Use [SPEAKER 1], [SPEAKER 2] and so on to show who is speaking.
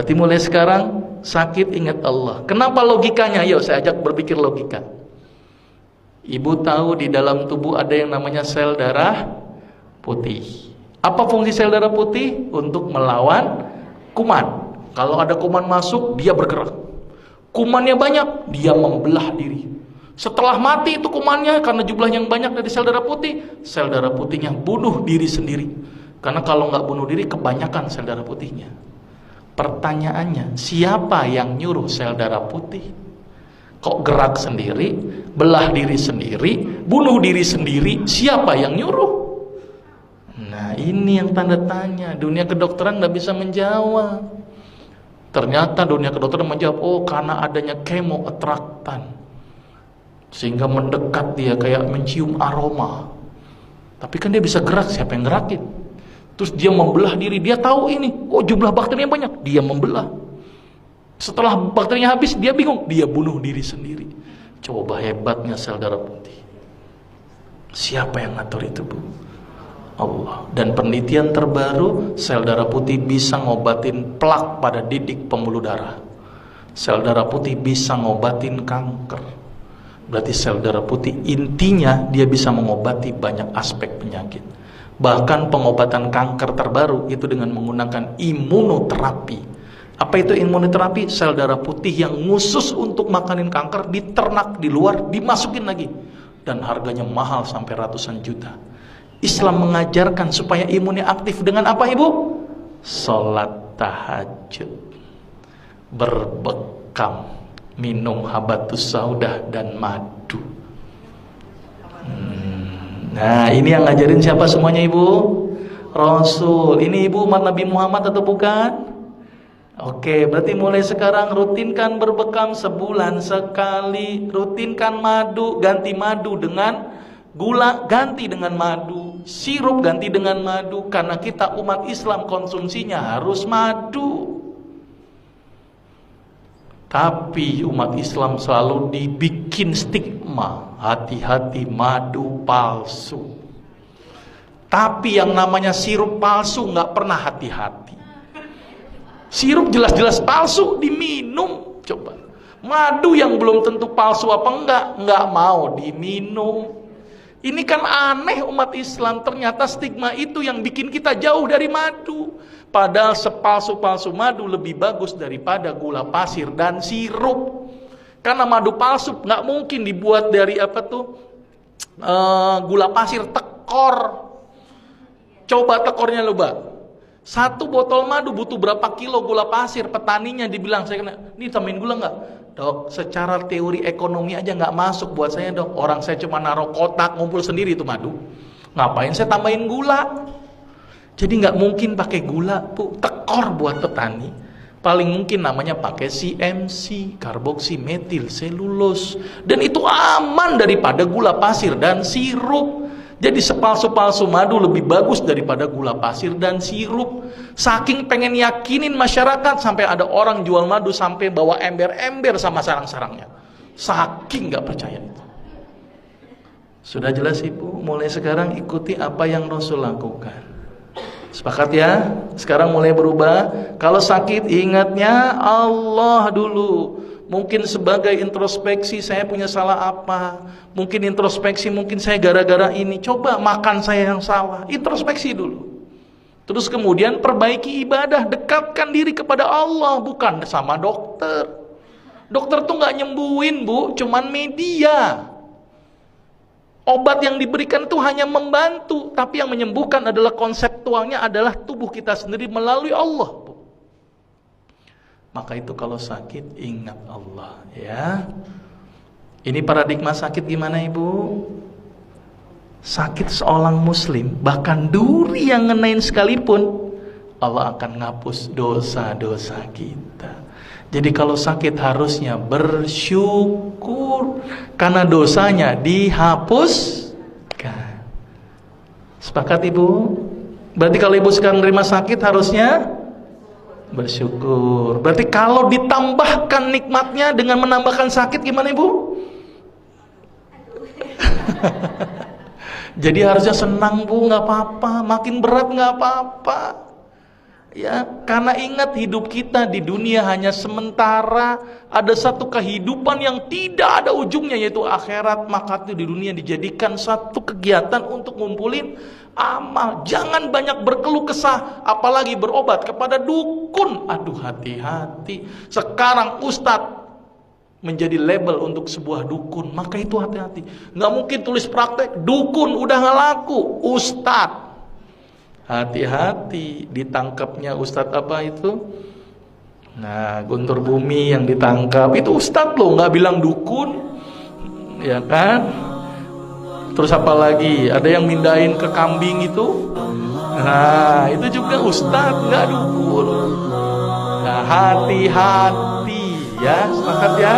[SPEAKER 1] Berarti mulai sekarang sakit ingat Allah. Kenapa logikanya? Yuk saya ajak berpikir logika. Ibu tahu di dalam tubuh ada yang namanya sel darah putih. Apa fungsi sel darah putih? Untuk melawan kuman. Kalau ada kuman masuk, dia bergerak. Kumannya banyak, dia membelah diri. Setelah mati itu kumannya, karena jumlahnya yang banyak dari sel darah putihnya bunuh diri sendiri. Karena kalau nggak bunuh diri, kebanyakan sel darah putihnya. Pertanyaannya, siapa yang nyuruh sel darah putih? Kok gerak sendiri, belah diri sendiri, bunuh diri sendiri, siapa yang nyuruh? Nah ini yang tanda tanya. Dunia kedokteran nggak bisa menjawab. Ternyata dunia kedokteran menjawab, oh karena adanya kemoatraktan, sehingga mendekat dia kayak mencium aroma. Tapi kan dia bisa gerak, siapa yang gerakin? Terus dia membelah diri, dia tahu ini, oh jumlah bakterinya banyak, dia membelah. Setelah bakterinya habis, dia bingung, dia bunuh diri sendiri. Coba hebatnya sel darah putih. Siapa yang ngatur itu, Bu? Allah. Dan penelitian terbaru, sel darah putih bisa ngobatin plak pada didik pembuluh darah. Sel darah putih bisa ngobatin kanker. Berarti sel darah putih intinya dia bisa mengobati banyak aspek penyakit. Bahkan pengobatan kanker terbaru itu dengan menggunakan imunoterapi. Apa itu imunoterapi? Sel darah putih yang khusus untuk makanin kanker diternak di luar, dimasukin lagi. Dan harganya mahal sampai ratusan juta. Islam mengajarkan supaya imunnya aktif dengan apa, Ibu? Sholat tahajud, berbekam, minum habatus saudah dan madu. Nah ini yang ngajarin siapa semuanya, Ibu? Rasul. Ini Ibu umat Nabi Muhammad atau bukan? Oke, berarti mulai sekarang rutinkan berbekam sebulan sekali. Rutinkan madu, ganti madu dengan gula, ganti dengan madu. Sirup ganti dengan madu. Karena kita umat Islam konsumsinya harus madu. Tapi umat Islam selalu dibikin stigma, hati-hati madu palsu. Tapi yang namanya sirup palsu nggak pernah hati-hati. Sirup jelas-jelas palsu diminum, coba. Madu yang belum tentu palsu apa enggak mau diminum. Ini kan aneh umat Islam, ternyata stigma itu yang bikin kita jauh dari madu. Padahal sepalsu-palsu madu lebih bagus daripada gula pasir dan sirup. Karena madu palsu nggak mungkin dibuat dari gula pasir, tekor. Coba tekornya loba. Satu botol madu butuh berapa kilo gula pasir? Petaninya dibilang, saya kena, ini tambahin gula nggak? Dok, secara teori ekonomi aja nggak masuk buat saya, dok. Orang saya cuma naruh kotak, ngumpul sendiri itu madu. Ngapain saya tambahin gula? Jadi nggak mungkin pakai gula, Bu. Tekor buat petani. Paling mungkin namanya pakai CMC, karboksimetil selulose. Dan itu aman daripada gula pasir dan sirup. Jadi sepalsu-palsu madu lebih bagus daripada gula pasir dan sirup. Saking pengen yakinin masyarakat, sampai ada orang jual madu sampai bawa ember-ember sama sarang-sarangnya. Saking nggak percaya itu. Sudah jelas, Ibu? Mulai sekarang ikuti apa yang Rasul lakukan. Sepakat ya? Sekarang mulai berubah. Kalau sakit ingatnya Allah dulu. Mungkin sebagai introspeksi, saya punya salah apa? Mungkin introspeksi, mungkin saya gara-gara ini. Coba makan saya yang salah. Introspeksi dulu. Terus kemudian perbaiki ibadah. Dekatkan diri kepada Allah, bukan sama dokter. Dokter tuh gak nyembuhin, Bu. Cuman media. Obat yang diberikan itu hanya membantu. Tapi yang menyembuhkan adalah konseptualnya adalah tubuh kita sendiri melalui Allah, Bu. Maka itu kalau sakit ingat Allah, ya. Ini paradigma sakit gimana, Ibu? Sakit seorang muslim, bahkan duri yang ngenain sekalipun, Allah akan ngapus dosa-dosa kita. Jadi kalau sakit harusnya bersyukur karena dosanya dihapuskan. Sepakat, Ibu? Berarti kalau Ibu sekarang menerima sakit harusnya bersyukur. Berarti kalau ditambahkan nikmatnya dengan menambahkan sakit gimana, Ibu? Jadi harusnya senang, Bu, nggak apa-apa. Makin berat nggak apa-apa. Ya, karena ingat hidup kita di dunia hanya sementara, ada satu kehidupan yang tidak ada ujungnya yaitu akhirat, maka itu di dunia dijadikan satu kegiatan untuk ngumpulin amal. Jangan banyak berkeluh kesah, apalagi berobat kepada dukun. Aduh, hati-hati. Sekarang ustadz menjadi label untuk sebuah dukun, maka itu hati-hati. Nggak mungkin tulis praktek dukun, udah nggak laku, ustadz. Hati-hati, ditangkapnya ustadz apa itu? Nah, Guntur Bumi yang ditangkap itu ustadz loh, nggak bilang dukun, ya kan? Terus apa lagi? Ada yang mindahin ke kambing itu, nah itu juga ustadz, nggak dukun. Nah, hati-hati ya, sepakat ya.